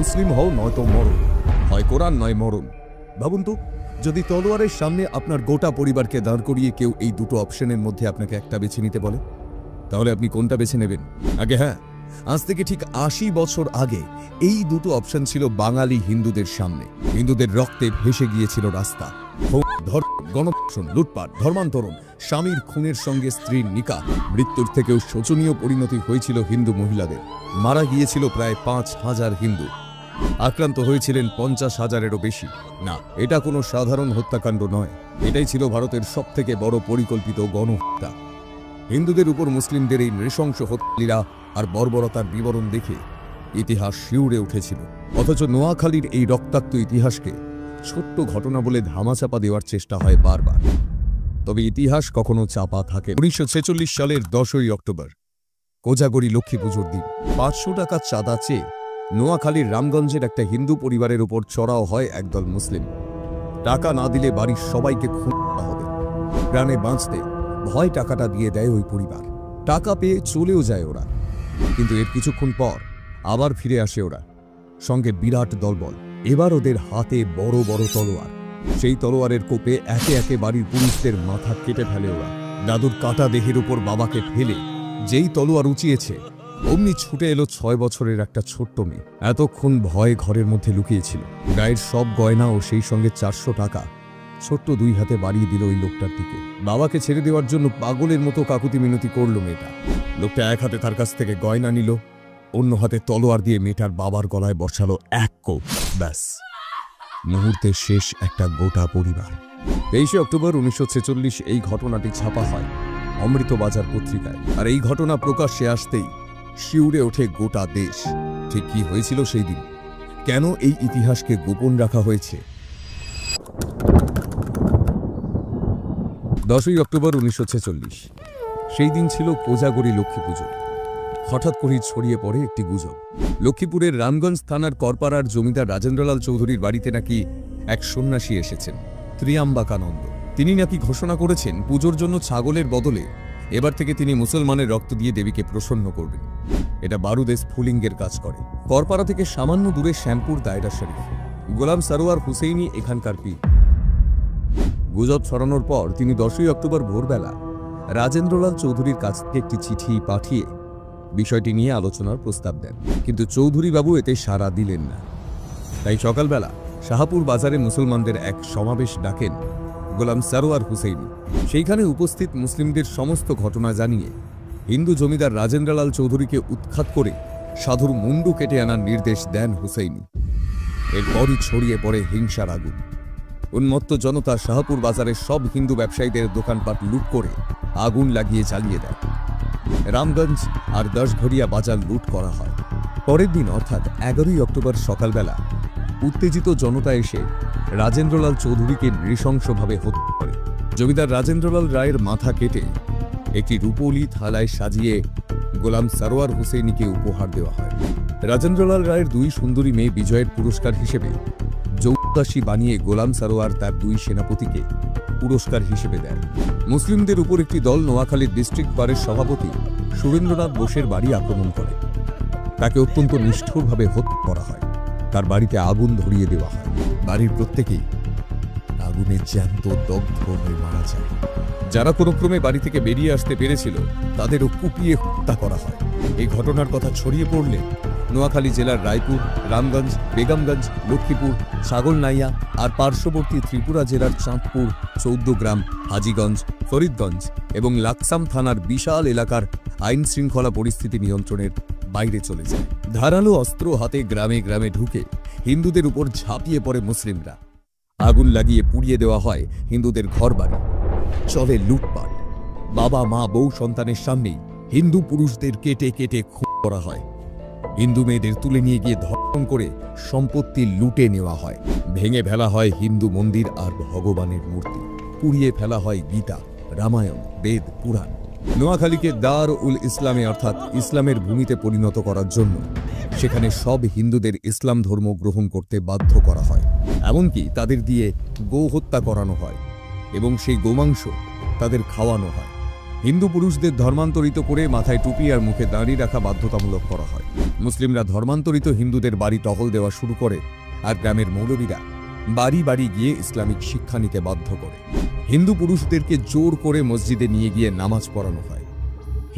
মুসলিম হও নয়তো মরণ, হয় কোরআন নয় মরণ। ভাবুন তো, যদি তলোয়ারের সামনে আপনার গোটা পরিবারকে দাঁড় করিয়ে কেউ এই দুটো অপশনের মধ্যে আপনাকে একটা বেছে নিতে বলে, তাহলে আপনি কোনটা বেছে নেবেন? আগে হ্যাঁ, আজ থেকে ঠিক ৮০ বছর আগে এই দুটো অপশন ছিল বাঙালি হিন্দুদের সামনে। হিন্দুদের রক্তে ভেসে গিয়েছিল রাস্তা, গণধর্ষণ, লুটপাট, ধর্মান্তরণ, স্বামীর খুনের সঙ্গে স্ত্রীর নিকাহ, মৃত্যুর থেকেও শোচনীয় পরিণতি হয়েছিল হিন্দু মহিলাদের। মারা গিয়েছিল প্রায় ৫,০০০ হিন্দু, আক্রান্ত হয়েছিলেন ৫০,০০০-এরও বেশি। না, এটা কোনো সাধারণ হত্যাকাণ্ড নয়, এটাই ছিল ভারতের সবথেকে বড় পরিকল্পিত গণহত্যা। হিন্দুদের উপর মুসলিমদের এই নৃশংস হত্যালীলা আর বর্বরতার বিবরণ দেখে ইতিহাস শিউরে উঠেছিল। অথচ নোয়াখালীর এই রক্তাক্ত ইতিহাসকে ছোট্ট ঘটনা বলে ধামাচাপা দেওয়ার চেষ্টা হয় বারবার। তবে ইতিহাস কখনো চাপা থাকে। ১৯৪৬ সালের ১০ই অক্টোবর, কোজাগরী লক্ষ্মী পুজোর দিন, ৫০০ টাকা চাঁদা চেয়ে নোয়াখালীর রামগঞ্জের একটা হিন্দু পরিবারের উপর চড়াও হয় একদল মুসলিম। টাকা না দিলে বাড়ির সবাইকে খুন করা হবে। প্রাণে বাঁচতে ভয় টাকাটা দিয়ে দেয় ওই পরিবার। টাকা পেয়ে চলেও যায় ওরা, কিন্তু এর কিছুক্ষণ পর আবার ফিরে আসে ওরা, সঙ্গে বিরাট দলবল। এবার ওদের হাতে বড় বড় তলোয়ার। সেই তলোয়ারের কোপে একে একে বাড়ির পুরুষদের মাথা কেটে ফেলে ওরা। দাদুর কাটা দেহের উপর বাবাকে ফেলে যেই তলোয়ার উঁচিয়েছে, অমনি ছুটে এলো ৬ বছরের একটা ছোট্ট মেয়ে। এতক্ষণ ভয়ে ঘরের মধ্যে লুকিয়েছিল। গায়ের সব গয়না ও সেই সঙ্গে ৪০০ টাকা ছোট্ট দুই হাতে বাড়িয়ে দিল ওই লোকটার দিকে। বাবাকে ছেড়ে দেওয়ার জন্য পাগলের মতো কাকুতি মিনতি করল মেয়েটা। লোকটা এক হাতে তার কাছ থেকে গয়না নিল, অন্য হাতে তলোয়ার দিয়ে মেয়েটার বাবার গলায় বসালো এক কোপ। ব্যাস, মুহূর্তে শেষ একটা গোটা পরিবার। ২৩ অক্টোবর ১৯৪৬ এই ঘটনাটি ছাপা হয় অমৃতবাজার পত্রিকায়। আর এই ঘটনা প্রকাশ্যে আসতেই শিউরে ওঠে গোটা দেশ। ঠিক কি হয়েছিল সেই দিন? কেন এই ইতিহাসকে গোপন রাখা হয়েছে? ১০ই অক্টোবর ১৯৪৬, সেই দিন ছিল কোজাগরী লক্ষ্মী পুজো। হঠাৎ করেই ছড়িয়ে পড়ে একটি গুজব। লক্ষ্মীপুরের রামগঞ্জ থানার করপাড়ার জমিদার রাজেন্দ্রলাল চৌধুরীর বাড়িতে নাকি এক সন্ন্যাসী এসেছেন, ত্রিয়াম্বাকানন্দ। তিনি নাকি ঘোষণা করেছেন পুজোর জন্য ছাগলের বদলে এবার থেকে তিনি মুসলমানের রক্ত দিয়ে দেবীকে প্রসন্ন করবেন। এটা বারুদে স্ফুলিঙ্গের কাজ করে। করপাড়া থেকে সামান্য দূরে শ্যামপুর দায়রা শরীফ। গোলাম সারোয়ার হুসেইনি এখানকার পীর। গুজব ছড়ানোর পর তিনি ১০ই অক্টোবর ভোরবেলা রাজেন্দ্রলাল চৌধুরীর কাছ থেকে একটি চিঠি পাঠিয়ে বিষয়টি নিয়ে আলোচনার প্রস্তাব দেন। কিন্তু চৌধুরী বাবু এতে সাড়া দিলেন না। তাই সকালবেলা শাহপুর বাজারে মুসলমানদের এক সমাবেশ ডাকেন গোলাম সারোয়ার হুসেইনি। সেইখানে উপস্থিত মুসলিমদের সমস্ত ঘটনা জানিয়ে হিন্দু জমিদার রাজেন্দ্রলাল চৌধুরীকে উৎখাত করে সাধুর মুন্ডু কেটে আনার নির্দেশ দেন হুসেইনি। এরপরই ছড়িয়ে পড়ে হিংসার আগুন। উন্মত্ত জনতা শাহপুর বাজারের সব হিন্দু ব্যবসায়ীদের দোকানপাট লুট করে আগুন লাগিয়ে জ্বালিয়ে দেয়। রামগঞ্জ আর ১০ঘড়িয়া বাজার লুট করা হয়। পরের দিন অর্থাৎ ১১ই অক্টোবর সকালবেলা উত্তেজিত জনতা এসে রাজেন্দ্রলাল চৌধুরীকে নৃশংসভাবে হত্যা করে। জমিদার রাজেন্দ্রলাল রায়ের মাথা কেটে একটি রূপোলি থালায় সাজিয়ে গোলাম সারোয়ার হুসেইনিকে উপহার দেওয়া হয়। রাজেন্দ্রলাল রায়ের ২ সুন্দরী মেয়ে বিজয়ের পুরস্কার হিসেবে যৌদাসী বানিয়ে গোলাম সারোয়ার তার ২ সেনাপতিকে পুরস্কার হিসেবে দেন। মুসলিমদের উপর একটি দল নোয়াখালীর ডিস্ট্রিক্ট বারের সভাপতি সুরেন্দ্রনাথ বোসের বাড়ি আক্রমণ করে। তাকে অত্যন্ত নিষ্ঠুরভাবে হত্যা করা হয়। তার বাড়িতে আগুন ধরিয়ে দেওয়া হয়। বাড়ির প্রত্যেকেই আগুনে জ্যান্ত দগ্ধ হয়ে মারা যায়। যারা কোনো ক্রমে বাড়ি থেকে বেরিয়ে আসতে পেরেছিল তাদেরও কুপিয়ে হত্যা করা হয়। এই ঘটনার কথা ছড়িয়ে পড়লে নোয়াখালী জেলার রায়পুর, রামগঞ্জ, বেগমগঞ্জ, লক্ষ্মীপুর, ছাগলনাইয়া আর পার্শ্ববর্তী ত্রিপুরা জেলার চাঁদপুর, চৌদ্দগ্রাম, হাজীগঞ্জ, ফরিদগঞ্জ এবং লাকসাম থানার বিশাল এলাকার আইন শৃঙ্খলা পরিস্থিতি নিয়ন্ত্রণের বাইরে চলে যায়। ধারালো অস্ত্র হাতে গ্রামে গ্রামে ঢুকে হিন্দুদের উপর ঝাঁপিয়ে পড়ে মুসলিমরা। আগুন লাগিয়ে পুড়িয়ে দেওয়া হয় হিন্দুদের ঘরবাড়ি। চলে লুটপাট। বাবা, মা, বউ, সন্তানের সামনেই হিন্দু পুরুষদের কেটে কেটে খুন করা হয়। হিন্দু মেয়েদের তুলে নিয়ে গিয়ে ধর্ষণ করে সম্পত্তি লুটে নেওয়া হয়। ভেঙে ফেলা হয় হিন্দু মন্দির আর ভগবানের মূর্তি। পুড়িয়ে ফেলা হয় গীতা, রামায়ণ, বেদ, পুরাণ। নোয়াখালীকে দার উল ইসলামে অর্থাৎ ইসলামের ভূমিতে পরিণত করার জন্য সেখানে সব হিন্দুদের ইসলাম ধর্ম গ্রহণ করতে বাধ্য করা হয়। এমনকি তাদের দিয়ে গো হত্যা করানো হয় এবং সেই গোমাংস তাদের খাওয়ানো হয়। হিন্দু পুরুষদের ধর্মান্তরিত করে মাথায় টুপি আর মুখে দাঁড়িয়ে রাখা বাধ্যতামূলক করা হয়। মুসলিমরা ধর্মান্তরিত হিন্দুদের বাড়ি টহল দেওয়া শুরু করে, আর গ্রামের মৌলবীরা বাড়ি বাড়ি গিয়ে ইসলামিক শিক্ষা নিতে বাধ্য করে। হিন্দু পুরুষদেরকে জোর করে মসজিদে নিয়ে গিয়ে নামাজ পড়ানো হয়।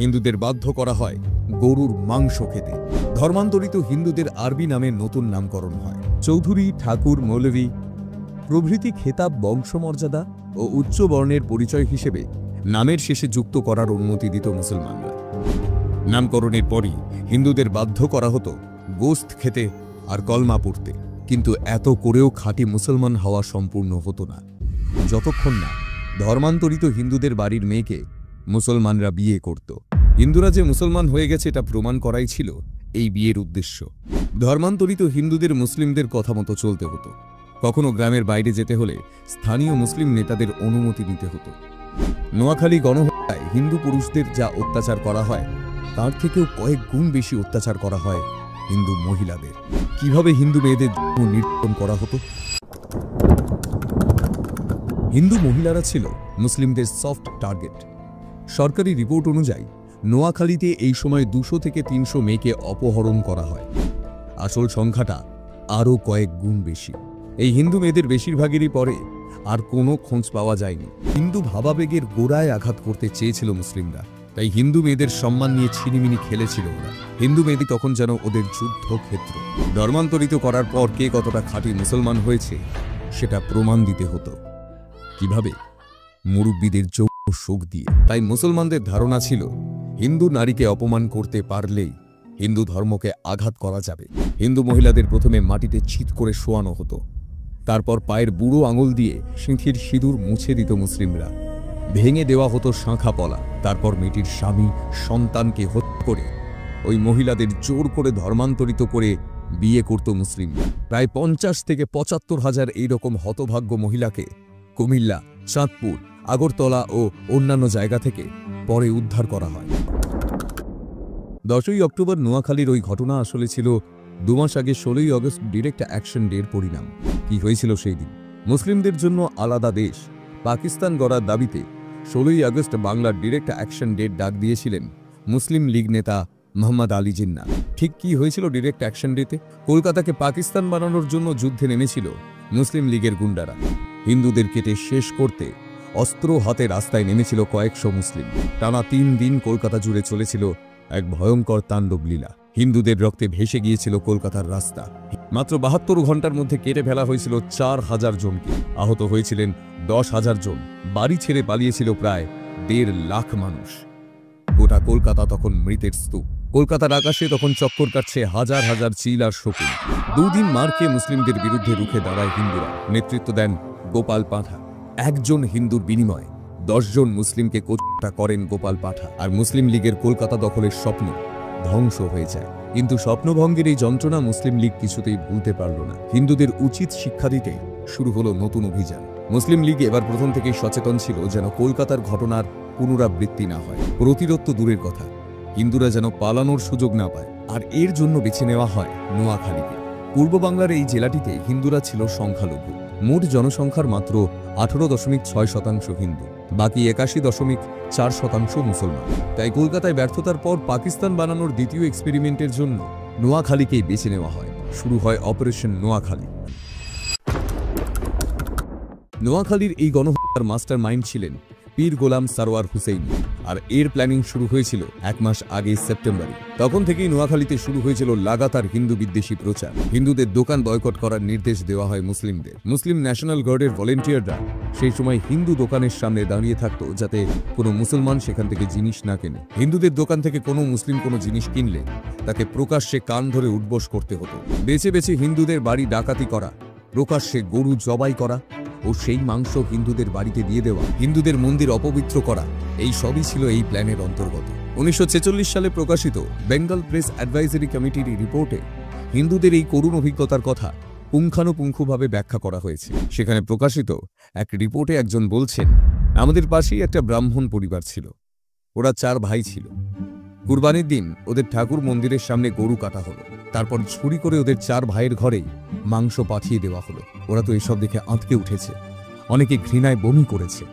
হিন্দুদের বাধ্য করা হয় গরুর মাংস খেতে। ধর্মান্তরিত হিন্দুদের আরবি নামে নতুন নামকরণ হয়। চৌধুরী, ঠাকুর, মৌলভী প্রভৃতি খেতাব বংশমর্যাদা ও উচ্চ বর্ণের পরিচয় হিসেবে নামের শেষে যুক্ত করার অনুমতি দিত মুসলমানরা। নামকরণের পরই হিন্দুদের বাধ্য করা হতো গোশত খেতে আর কলমা পড়তে। কিন্তু এত করেও খাঁটি মুসলমান হওয়া সম্পূর্ণ হতো না যতক্ষণ না ধর্মান্তরিত হিন্দুদের বাড়ির মেয়েকে মুসলমানরা বিয়ে করত। হিন্দুরা যে মুসলমান হয়ে গেছে এটা প্রমাণ করাই ছিল এই বিয়ের উদ্দেশ্য। ধর্মান্তরিত হিন্দুদের মুসলিমদের কথা মতো চলতে হতো। কখনো গ্রামের বাইরে যেতে হলে স্থানীয় মুসলিম নেতাদের অনুমতি নিতে হতো। নোয়াখালী গণহত্যায় হিন্দু পুরুষদের যা অত্যাচার করা হয় তার থেকেও কয়েক গুণ বেশি অত্যাচার করা হয় হিন্দু মহিলাদের। কিভাবে হিন্দু মেয়েদের নির্যাতন করা হতো? হিন্দু মহিলারা ছিল মুসলিমদের সফট টার্গেট। সরকারি রিপোর্ট অনুযায়ী নোয়াখালীতে এই সময় 200 থেকে 300 মেয়েকে অপহরণ করা হয়। আসল সংখ্যাটা আরও কয়েক গুণ বেশি। এই হিন্দু মেয়েদের বেশিরভাগেরই পরে আর কোনো খোঁজ পাওয়া যায়নি। হিন্দু ভাবাবেগের গোড়ায় আঘাত করতে চেয়েছিল মুসলিমরা, তাই হিন্দু মেয়েদের সম্মান নিয়ে ছিনিমিনি খেলেছিল ওরা। হিন্দু মেয়েদের তখন যেন ওদের যুদ্ধক্ষেত্র। ধর্মান্তরিত করার পর কে কতটা খাঁটি মুসলমান হয়েছে সেটা প্রমাণ দিতে হতো। কিভাবে? মুরব্বীদের যৌন শোক দিয়ে। তাই মুসলমানদের ধারণা ছিল হিন্দু নারীকে অপমান করতে পারলেই হিন্দু ধর্মকে আঘাত করা যাবে। হিন্দু মহিলাদের প্রথমে মাটিতে চিৎ করে শোয়ানো হতো, তারপর পায়ের বুড়ো আঙুল দিয়ে সিঁথির সিঁদুর মুছে দিত মুসলিমরা। ভেঙে দেওয়া হতো শাঁখা পলা। তারপর মেয়েটির স্বামী সন্তানকে হত্যা করে ওই মহিলাদের জোর করে ধর্মান্তরিত করে বিয়ে করত মুসলিমরা। প্রায় 50 থেকে 75 হাজার এইরকম হতভাগ্য মহিলাকে কুমিল্লা, চাঁদপুর, আগরতলা ও অন্যান্য জায়গা থেকে পরে উদ্ধার করা হয়। 10ই অক্টোবর নোয়াখালীর ওই ঘটনা আসলে ছিল 2 মাস আগে 16ই আগস্ট ডিরেক্ট অ্যাকশন ডের পরিণাম। কি হয়েছিল সেই দিন? মুসলিমদের জন্য আলাদা দেশ পাকিস্তান গড়ার দাবিতে 16ই আগস্ট বাংলার ডিরেক্ট অ্যাকশন ডের ডাক দিয়েছিলেন মুসলিম লীগ নেতা মোহাম্মদ আলী জিন্না। ঠিক কি হয়েছিল ডিরেক্ট অ্যাকশন ডেতে? কলকাতাকে পাকিস্তান বানানোর জন্য যুদ্ধে নেমেছিল মুসলিম লীগের গুন্ডারা। হিন্দুদের কেটে শেষ করতে অস্ত্র হাতে রাস্তায় নেমেছিল কয়েকশো মুসলিম। টানা 3 দিন কলকাতা জুড়ে চলেছিল এক ভয়ঙ্কর তাণ্ডব লীলা। হিন্দুদের রক্তে ভেসে গিয়েছিল কলকাতার রাস্তা। মাত্র 72 ঘন্টার মধ্যে কেটে ফেলা হয়েছিল 4000 জনকে। আহত হয়েছিলেন 10,000 জন। বাড়ি ছেড়ে পালিয়েছিল প্রায় 1.5 লাখ মানুষ। গোটা কলকাতা তখন মৃতের স্তূপ। কলকাতার আকাশে তখন চক্কর কাটছে হাজার হাজার চিল আর শকুন। 2 দিন মার খেয়ে মুসলিমদের বিরুদ্ধে রুখে দাঁড়ায় হিন্দুরা। নেতৃত্ব দেন গোপাল পাঁঠা। একজন হিন্দুর বিনিময়ে 10 জন মুসলিমকে কোটা করেন গোপাল পাঁঠা। আর মুসলিম লীগের কলকাতা দখলের স্বপ্ন ধ্বংস হয়ে যায়। কিন্তু স্বপ্নভঙ্গের এই যন্ত্রণা মুসলিম লীগ কিছুতেই ভুলতে পারল না। হিন্দুদের উচিত শিক্ষা দিতে শুরু হলো নতুন অভিযান। মুসলিম লীগ এবার প্রথম থেকেই সচেতন ছিল যেন কলকাতার ঘটনার পুনরাবৃত্তি না হয়। প্রতিরোধ তো দূরের কথা, হিন্দুরা যেন পালানোর সুযোগ না পায়। আর এর জন্য বেছে নেওয়া হয় নোয়াখালীকে। পূর্ব বাংলার এই জেলাটিতে হিন্দুরা ছিল সংখ্যালঘু। মোট জনসংখ্যার মাত্র 18.6% হিন্দু, বাকি 81.4% মুসলমান। তাই কলকাতায় ব্যর্থতার পর পাকিস্তান বানানোর দ্বিতীয় এক্সপেরিমেন্টের জন্য নোয়াখালীকেই বেছে নেওয়া হয়। শুরু হয় অপারেশন নোয়াখালী। নোয়াখালীর এই গণহত্যার মাস্টার মাইন্ড ছিলেন পীর গোলাম সারোয়ার হুসেইন। আর এর প্ল্যানিং শুরু হয়েছিল 1 মাস আগে সেপ্টেম্বরে। তখন থেকেই নোয়াখালীতে শুরু হয়েছিল লাগাতার হিন্দু বিদ্বেষী প্রচার। হিন্দুদের দোকান বয়কট করার নির্দেশ দেওয়া হয় মুসলিমদের। মুসলিম ন্যাশনাল গার্ডের ভলেন্টিয়াররা সেই সময় হিন্দু দোকানের সামনে দাঁড়িয়ে থাকতো যাতে কোনো মুসলমান সেখান থেকে জিনিস না কেনে। হিন্দুদের দোকান থেকে কোনো মুসলিম কোনো জিনিস কিনলে তাকে প্রকাশ্যে কান ধরে উঠবোস করতে হতো। বেছে বেছে হিন্দুদের বাড়ি ডাকাতি করা, প্রকাশ্যে গরু জবাই করা ও সেই মাংস হিন্দুদের বাড়িতে দিয়ে দেওয়া, হিন্দুদের মন্দির অপবিত্র করা, এই সবই ছিল এই প্ল্যানের অন্তর্গত। 1946 সালে প্রকাশিত বেঙ্গল প্রেস অ্যাডভাইজারি কমিটির রিপোর্টে হিন্দুদের এই করুণ অভিজ্ঞতার কথা পুঙ্খানুপুঙ্খভাবে ব্যাখ্যা করা হয়েছে। সেখানে প্রকাশিত এক রিপোর্টে একজন বলছেন, আমাদের পাশেই একটা ব্রাহ্মণ পরিবার ছিল। ওরা 4 ভাই ছিল। কুরবানির দিন ওদের ঠাকুর মন্দিরের সামনে গরু কাটা হলো। তারপর ছুরি করে ওদের 4 ভাইয়ের ঘরেই মাংস পাঠিয়ে দেওয়া হলো। ওরা তো এসব দেখে আঁতকে উঠেছে, অনেকে ঘৃণায় বমি করেছে।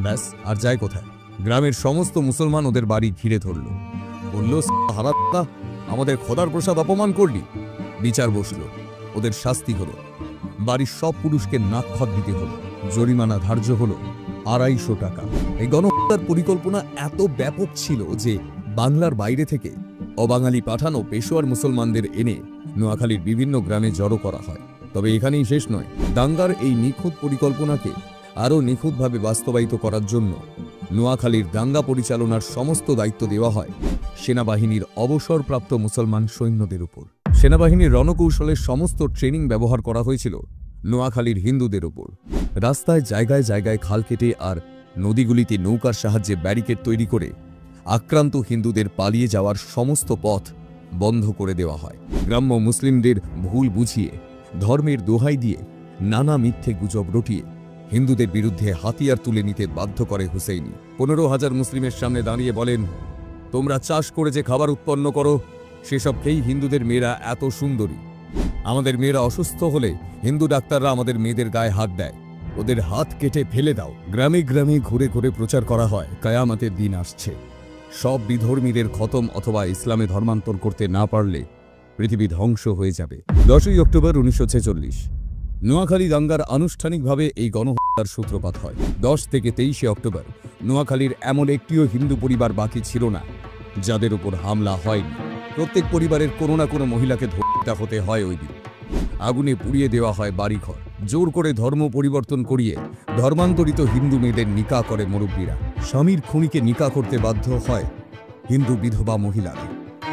ব্যাস, আর যায় কোথায়? গ্রামের সমস্ত মুসলমান ওদের বাড়ি ঘিরে ধরল, বলল, হারাত্তা, আমাদের খোদার প্রসাদ অপমান করলি। বিচার বসল, ওদের শাস্তি হলো, বাড়ির সব পুরুষকে নাকখত দিতে হলো, জরিমানা ধার্য হলো 250 টাকা। এই গণহত্যার পরিকল্পনা এত ব্যাপক ছিল যে বাংলার বাইরে থেকে অবাঙালি পাঠানো পেশোয়ার মুসলমানদের এনে নোয়াখালীর বিভিন্ন গ্রামে জড়ো করা হয়। তবে এখানেই শেষ নয়, দাঙ্গার এই নিখুঁত পরিকল্পনাকে আরও নিখুঁতভাবে বাস্তবায়িত করার জন্য নোয়াখালীর দাঙ্গা পরিচালনার সমস্ত দায়িত্ব দেওয়া হয় সেনাবাহিনীর অবসরপ্রাপ্ত মুসলমান সৈন্যদের উপর। সেনাবাহিনীর রণকৌশলের সমস্ত ট্রেনিং ব্যবহার করা হয়েছিল নোয়াখালীর হিন্দুদের উপর। রাস্তায় জায়গায় জায়গায় খাল কেটে আর নদীগুলিতে নৌকার সাহায্যে ব্যারিকেড তৈরি করে আক্রান্ত হিন্দুদের পালিয়ে যাওয়ার সমস্ত পথ বন্ধ করে দেওয়া হয়। গ্রাম্য মুসলিমদের ভুল বুঝিয়ে, ধর্মের দোহাই দিয়ে, নানা মিথ্যে গুজব রটিয়ে হিন্দুদের বিরুদ্ধে হাতিয়ার তুলে নিতে বাধ্য করে হুসেইনি। 15,000 মুসলিমের সামনে দাঁড়িয়ে বলেন, তোমরা চাষ করে যে খাবার উৎপন্ন করো সেসব খেয়েই হিন্দুদের মেয়েরা এত সুন্দরী। আমাদের মেয়েরা অসুস্থ হলে হিন্দু ডাক্তাররা আমাদের মেয়েদের গায়ে হাত দেয়, ওদের হাত কেটে ফেলে দাও। গ্রামে গ্রামে ঘুরে ঘুরে প্রচার করা হয় কায়ামতের দিন আসছে, সব বিধর্মীদের খতম অথবা ইসলামে ধর্মান্তর করতে না পারলে পৃথিবী ধ্বংস হয়ে যাবে। 10ই অক্টোবর 1946 নোয়াখালী দাঙ্গার আনুষ্ঠানিকভাবে এই গণহত্যার সূত্রপাত হয়। 10 থেকে 23শে অক্টোবর নোয়াখালীর এমন একটিও হিন্দু পরিবার বাকি ছিল না যাদের উপর হামলা হয়নি। প্রত্যেক পরিবারের কোনো না কোনো মহিলাকে হত্যা হতে হয় ওই দিন। আগুনে পুড়িয়ে দেওয়া হয় বাড়িঘর, জোর করে ধর্ম পরিবর্তন করিয়ে ধর্মান্তরিত হিন্দু মেয়েদের নিকা করে মুরব্বীরা। স্বামীর খুনিকে নিকা করতে বাধ্য হয় হিন্দু বিধবা মহিলারা।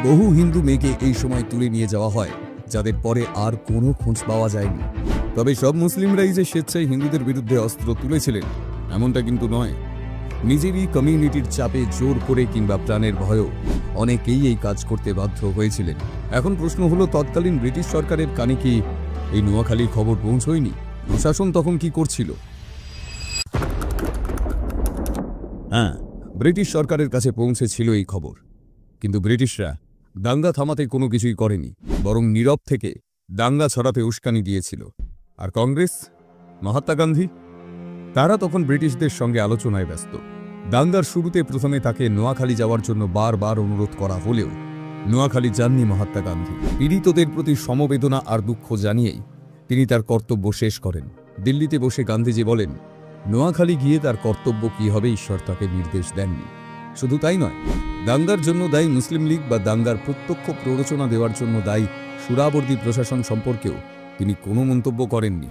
বহু হিন্দু মেয়েকে এই সময় তুলে নিয়ে যাওয়া হয় যাদের পরে আর কোনো খোঁজ পাওয়া যায়নি। তবে সব মুসলিমরাই যে স্বেচ্ছায় হিন্দুদের বিরুদ্ধে অস্ত্র তুলেছিলেন এমনটা কিন্তু নয়। নিজেরই কমিউনিটির চাপে জোর করে কিংবা প্রাণের ভয়েও অনেকেই এই কাজ করতে বাধ্য হয়েছিলেন। এখন প্রশ্ন হলো, তৎকালীন ব্রিটিশ সরকারের কানে কি এই নোয়াখালীর খবর পৌঁছয়নি? প্রশাসন তখন কি করছিল? হ্যাঁ, ব্রিটিশ সরকারের কাছে পৌঁছেছিল এই খবর, কিন্তু ব্রিটিশরা দাঙ্গা থামাতে কোনো কিছুই করেনি, বরং নীরব থেকে দাঙ্গা ছড়াতে উস্কানি দিয়েছিল। আর কংগ্রেস, মহাত্মা গান্ধী, তারা তখন ব্রিটিশদের সঙ্গে আলোচনায় ব্যস্ত। দাঙ্গার শুরুতে প্রথমে তাকে নোয়াখালী যাওয়ার জন্য বারবার অনুরোধ করা হলেও নোয়াখালী যাননি মহাত্মা গান্ধী। পীড়িতদের প্রতি সমবেদনা আর দুঃখ জানিয়েই তিনি তার কর্তব্য শেষ করেন। দিল্লিতে বসে গান্ধীজি বলেন, নোয়াখালী গিয়ে তার কর্তব্য কী হবে ঈশ্বর তাকে নির্দেশ দেননি। শুধু তাই নয়, দাঙ্গার জন্য দায়ী মুসলিম লীগ বা দাঙ্গার প্রত্যক্ষ প্ররোচনা দেওয়ার জন্য দায়ী সুরাবর্দী প্রশাসন সম্পর্কেও তিনি কোনো মন্তব্য করেননি।